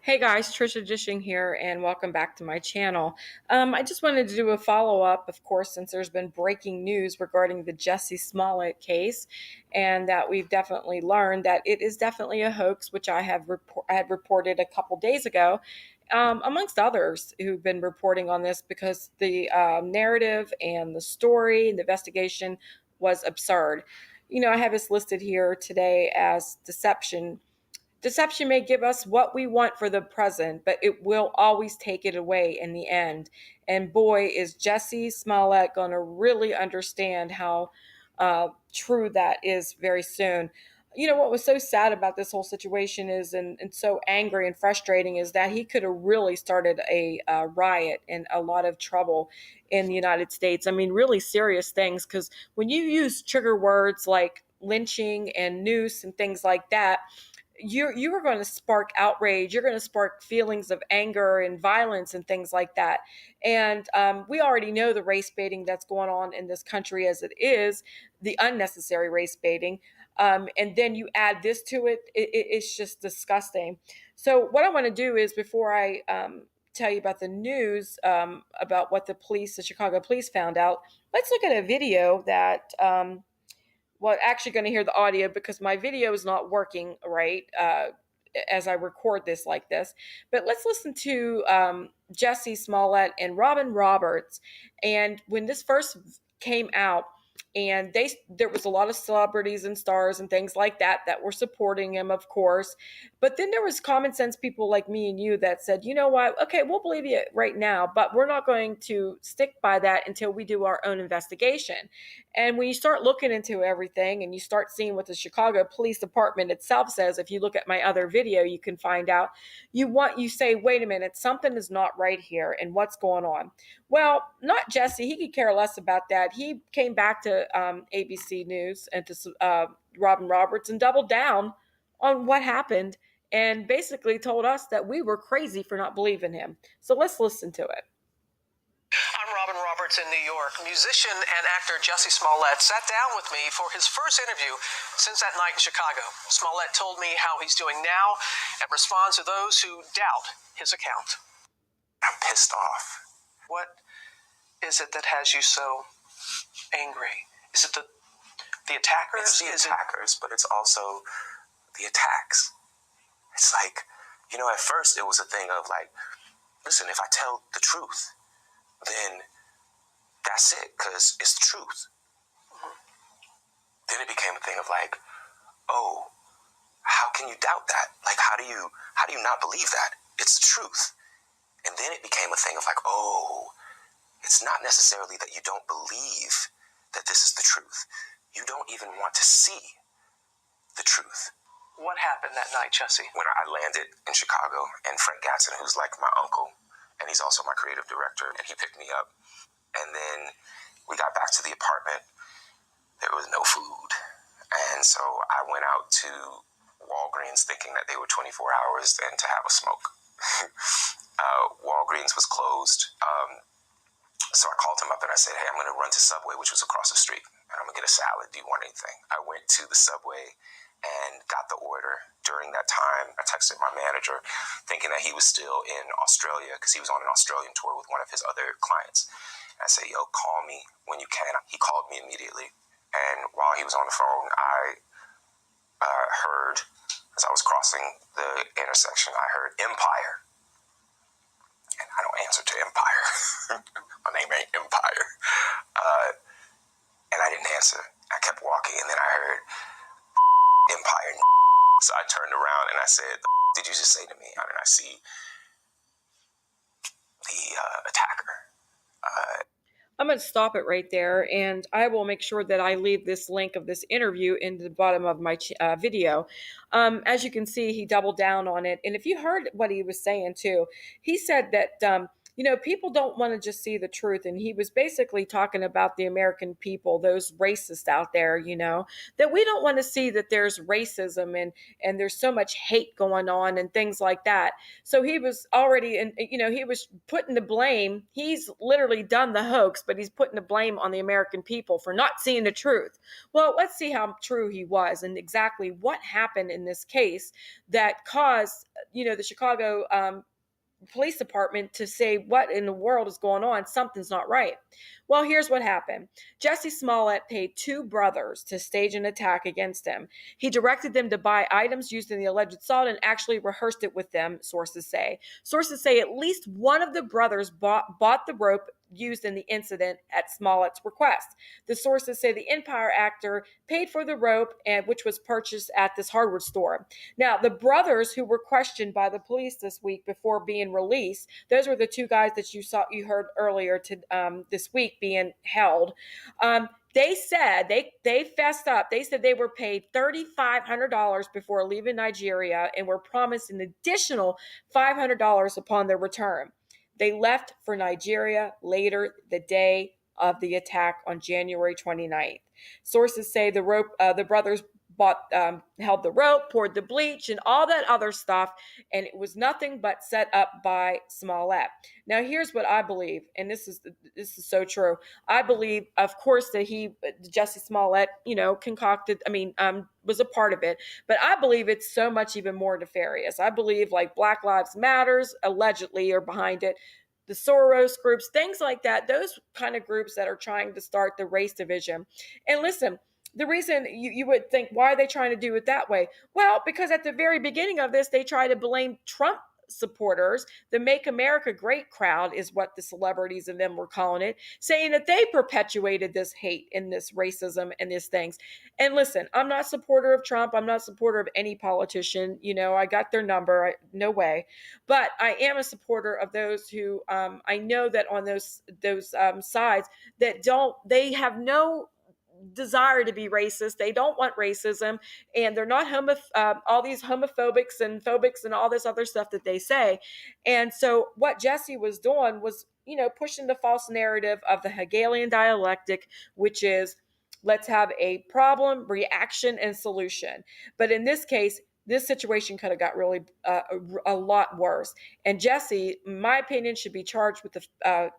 Hey guys, Trisha Dishing here, and welcome back to my channel. I just wanted to do a follow up, of course, since there's been breaking news regarding the Jussie Smollett case, and that we've definitely learned that it is definitely a hoax, which I had reported a couple days ago, amongst others who've been reporting on this because the narrative and the story and the investigation was absurd. I have this listed here today as deception. Deception may give us what we want for the present, but it will always take it away in the end. And boy, is Jussie Smollett going to really understand how true that is very soon. What was so sad about this whole situation is, and so angry and frustrating, is that he could have really started a riot and a lot of trouble in the United States. I mean, really serious things, because when you use trigger words like lynching and noose and things like that, you are going to spark outrage. You're going to spark feelings of anger and violence and things like that. And we already know the race baiting that's going on in this country as it is, the unnecessary race baiting. And then you add this to it's just disgusting. So what I want to do is, before I tell you about the news, about what the Chicago police found out, let's look at a video that well, actually going to hear the audio because my video is not working right as I record this like this. But let's listen to Jussie Smollett and Robin Roberts. And when this first came out, and there was a lot of celebrities and stars and things like that were supporting him, of course. But then there was common sense people like me and you that said, you know what, okay, we'll believe you right now, but we're not going to stick by that until we do our own investigation. And when you start looking into everything and you start seeing what the Chicago Police Department itself says, if you look at my other video, you can find out. You say, wait a minute, something is not right here, and what's going on? Well, not Jussie. He could care less about that. He came back to ABC News and to Robin Roberts and doubled down on what happened, and basically told us that we were crazy for not believing him. So let's listen to it. I'm Robin Roberts in New York. Musician and actor Jussie Smollett sat down with me for his first interview since that night in Chicago. Smollett told me how he's doing now and responds to those who doubt his account. I'm pissed off. What is it that has you so angry? Is it the attackers? It's the attackers, but it's also the attacks. It's like, at first it was a thing of like, listen, if I tell the truth, then that's it, because it's the truth. Mm-hmm. Then it became a thing of like, oh, how can you doubt that? Like, how do you not believe that? It's the truth. And then it became a thing of like, oh, it's not necessarily that you don't believe that this is the truth. You don't even want to see the truth. What happened that night, Jussie? When I landed in Chicago, and Frank Gatson, who's like my uncle, and he's also my creative director, and he picked me up. And then we got back to the apartment. There was no food. And so I went out to Walgreens thinking that they were 24 hours and to have a smoke. Walgreens was closed. So I called him up and I said, hey, I'm going to run to Subway, which was across the street, and I'm going to get a salad. Do you want anything? I went to the Subway and got the order. During that time, I texted my manager thinking that he was still in Australia because he was on an Australian tour with one of his other clients. And I said, yo, call me when you can. He called me immediately. And while he was on the phone, I heard, as I was crossing the intersection, I heard Empire. And I don't answer to Empire. My name ain't Empire. And I didn't answer. I kept walking, and then I heard Empire. So I turned around and I said, did you just say to me? And then I see the attacker. I'm going to stop it right there, and I will make sure that I leave this link of this interview in the bottom of my video. As you can see, he doubled down on it. And if you heard what he was saying too, he said that people don't want to just see the truth. And he was basically talking about the American people, those racists out there, that we don't want to see that there's racism and there's so much hate going on and things like that. So he was already, and he was putting the blame. He's literally done the hoax, but he's putting the blame on the American people for not seeing the truth. Well, let's see how true he was and exactly what happened in this case that caused, the Chicago police department to say, what in the world is going on? Something's not right. Well, here's what happened. Jussie Smollett paid two brothers to stage an attack against him. He directed them to buy items used in the alleged assault and actually rehearsed it with them, sources say. Sources say at least one of the brothers bought the rope used in the incident at Smollett's request. The sources say the Empire actor paid for the rope, which was purchased at this hardware store. Now, the brothers who were questioned by the police this week before being released, those were the two guys that you heard earlier this week being held. They said they fessed up. They said they were paid $3,500 before leaving Nigeria and were promised an additional $500 upon their return. They left for Nigeria later the day of the attack on January 29th. Sources say the brothers held the rope, poured the bleach, and all that other stuff, and it was nothing but set up by Smollett. Now, here's what I believe, and this is so true. I believe, of course, that Jussie Smollett, concocted. Was a part of it, but I believe it's so much even more nefarious. I believe like Black Lives Matters allegedly are behind it. The Soros groups, things like that, those kind of groups that are trying to start the race division. And listen, the reason you would think, why are they trying to do it that way? Well, because at the very beginning of this, they try to blame Trump supporters. The Make America Great crowd is what the celebrities and them were calling it, saying that they perpetuated this hate and this racism and these things. And listen, I'm not a supporter of Trump. I'm not a supporter of any politician. I got their number. No way. But I am a supporter of those who I know that on those sides that they have no desire to be racist. They don't want racism, and they're not all these homophobics and phobics and all this other stuff that they say. And so what Jussie was doing was, pushing the false narrative of the Hegelian dialectic, which is let's have a problem, reaction, and solution. But in this case, this situation could have got really a lot worse. And Jussie, in my opinion, should be charged with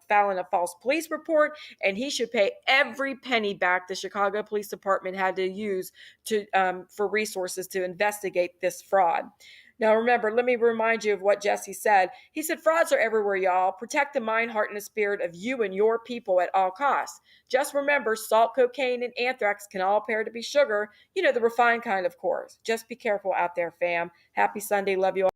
filing a false police report, and he should pay every penny back the Chicago Police Department had to use for resources to investigate this fraud. Now, remember, let me remind you of what Jussie said. He said, frauds are everywhere, y'all. Protect the mind, heart, and the spirit of you and your people at all costs. Just remember, salt, cocaine, and anthrax can all pair to be sugar. The refined kind, of course. Just be careful out there, fam. Happy Sunday. Love you all.